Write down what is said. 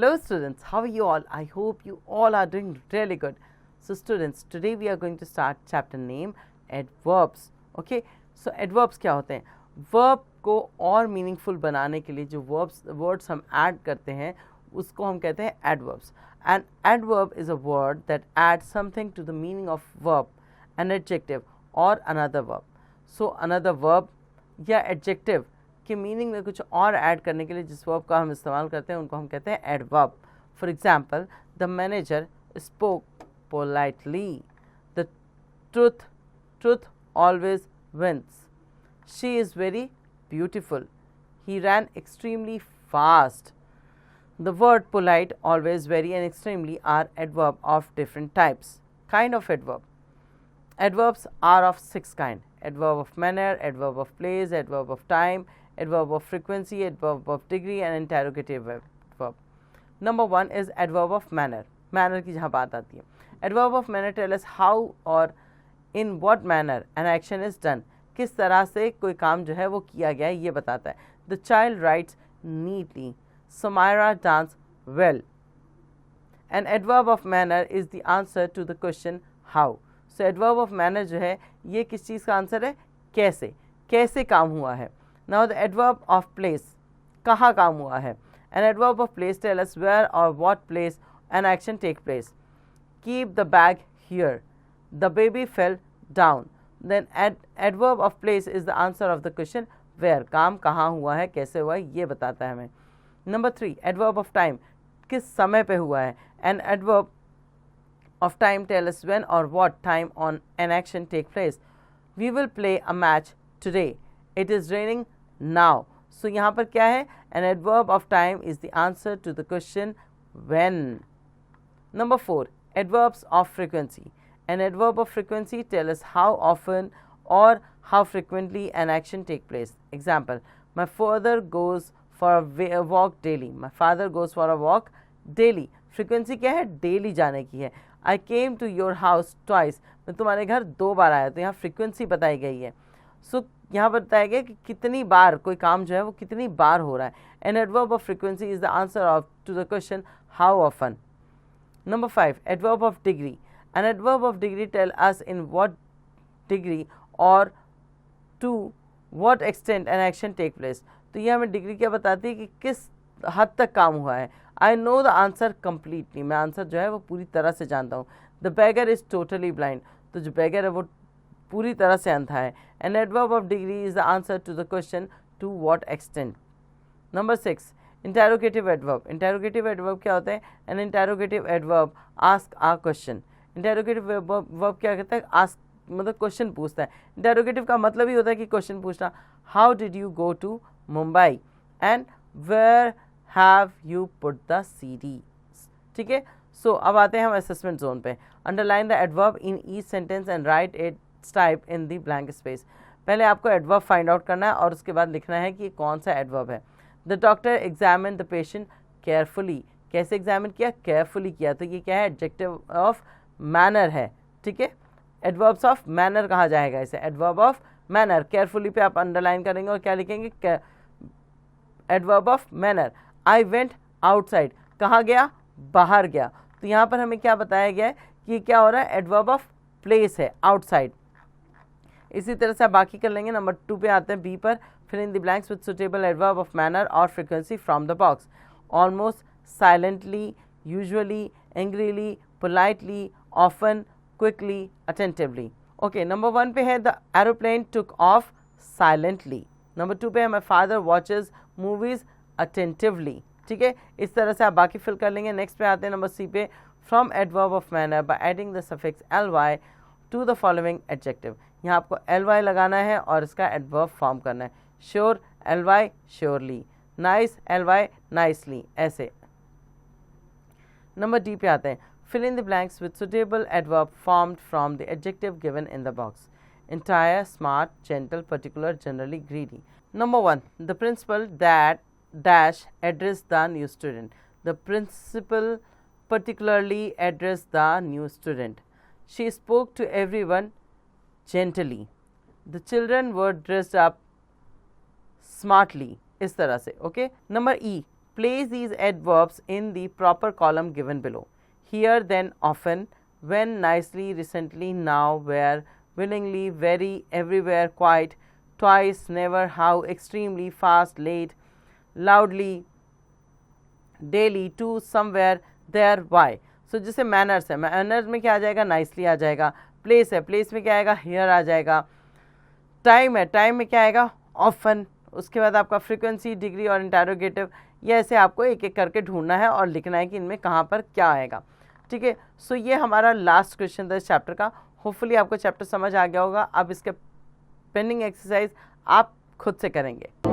Hello students, how are you all? I hope you all are doing really good. So students, today we are going to start chapter name adverbs. Okay, so adverbs क्या होते हैं? Verb को और meaningful बनाने के लिए जो words हम add करते हैं उसको हम कहते हैं adverbs. An adverb is a word that adds something to the meaning of verb, an adjective or another verb. So another verb या adjective के मीनिंग में कुछ और ऐड करने के लिए जिस वर्ब का हम इस्तेमाल करते हैं उनको हम कहते हैं adverb. For example, the manager spoke politely, the truth always wins, she is very beautiful, he ran extremely fast. The word polite, always, very and extremely are adverb of different types. Kind of adverb. Adverbs are of 6 kinds: adverb of manner, adverb of place, adverb of time, adverb of frequency, adverb of degree and interrogative adverb. Number 1 is adverb of manner. Manner की जहाँ बात आती है. Adverb of manner tell us how or in what manner an action is done. किस तरह से कोई काम जो है वो किया गया है ये बताता है. The child writes neatly. Samira dance well. An adverb of manner is the answer to the question how. So adverb of manner जो है ये किस चीज़ का आंसर है? कैसे, कैसे काम हुआ है. Now the adverb of place, कहाँ काम हुआ है. An adverb of place tell us where और what place an action take place. Keep the bag here, the baby fell down. Then adverb of place is the answer of the question where. काम कहाँ हुआ है, कैसे हुआ है, ये बताता है हमें. नंबर 3, एडवर्ब ऑफ टाइम, किस समय पे हुआ है. An adverb of time tell us when or what time on an action take place. We will play a match today. It is raining now. So यहाँ पर क्या है? An adverb of time is the answer to the question when. Number 4, adverbs of frequency. An adverb of frequency tell us how often or how frequently an action take place. Example, my father goes for a walk daily. My father goes for a walk daily. Frequency क्या है? Daily जाने की है. I came to your house twice. मैं तुम्हारे घर 2 बार आया. तो यहाँ फ्रीक्वेंसी बताई गई है. सो यहाँ पर बताया गया कि कितनी बार कोई काम जो है वो कितनी बार हो रहा है. An adverb of frequency is the answer of to the question how often. Number 5, adverb of degree. An adverb of degree tell us in what degree और to what extent an action take place. तो ये हमें degree क्या बताती है कि किस हद तक काम हुआ है. I know the answer completely, मैं आंसर जो है वो पूरी तरह से जानता हूँ. The beggar is totally blind, तो जो बेगर है वो पूरी तरह से अंधा है. An adverb of degree is the answer to the question to what extent. Number 6, interrogative adverb. Interrogative adverb क्या होता है? An interrogative adverb ask a question. Interrogative verb क्या कहता है? आस्क मतलब क्वेश्चन पूछता है. इंटेरोगेटिव का मतलब ही होता है कि क्वेश्चन पूछना. How did you go to Mumbai and where have you put the CD. ठीक है. सो अब आते हैं हम असेसमेंट जोन पे. Underline the adverb in each sentence and write its type in the blank space. पहले आपको एडवर्ब फाइंड आउट करना है और उसके बाद लिखना है कि कौन सा एडवर्ब है. The doctor examine the patient carefully. कैसे एग्जामिन किया? केयरफुली किया. तो ये क्या है? एडजेक्टिव ऑफ मैनर है. ठीक है. एडवर्ब्स ऑफ मैनर कहा जाएगा इसे. Adverb of manner. केयरफुली पे आप अंडरलाइन करेंगे और क्या लिखेंगे? Adverb of manner. I went outside. कहाँ गया? बाहर गया. तो यहाँ पर हमें क्या बताया गया है कि क्या हो रहा है? एडवर्ब ऑफ प्लेस है, आउटसाइड. इसी तरह से आप बाकी कर लेंगे. नंबर 2 पे आते हैं, बी पर. Fill in the blanks with suitable adverb of manner और frequency from the box. Almost, silently, usually, angrily, politely, often, quickly, attentively. Okay. Number 1 पे है the aeroplane took off silently. Number 2 पे है my father watches movies attentively. ठीक है. इस तरह से आप बाकी फिल कर लेंगे. नेक्स्ट पे आते हैं नंबर सी पे. From adverb of manner by adding the suffix ly to the following adjective. यहाँ आपको ly लगाना है और इसका एडवर्ब फॉर्म करना है. Sure ly surely, nice ly nicely, ऐसे. नंबर डी पे आते हैं. Fill in the blanks with suitable adverb formed from the adjective given in the box. entire, smart, gentle, particular, generally, greedy. Number 1, the principal that dash addressed the new student. The principal particularly addressed the new student. She spoke to everyone gently. The children were dressed up smartly. इस तरह से. Okay. Number E, Place these adverbs in the proper column given below. Here, then, often, when, nicely, recently, now, where, willingly, very, everywhere, quite, twice, never, how, extremely, fast, late, loudly, daily, to, somewhere, there, why. So जैसे manners है, manners में क्या आ जाएगा, nicely आ जाएगा. Place है, place में क्या आएगा, हियर आ जाएगा. टाइम है, टाइम में क्या आएगा, ऑफन. उसके बाद आपका फ्रीक्वेंसी, डिग्री और इंटरोगेटिव. ये ऐसे आपको एक एक करके ढूंढना है और लिखना है कि इनमें कहाँ पर क्या आएगा. ठीक है. सो ये हमारा लास्ट क्वेश्चन था इस चैप्टर का. होपफुली आपको चैप्टर समझ आ गया होगा. अब इसके पेंडिंग एक्सरसाइज आप खुद से करेंगे.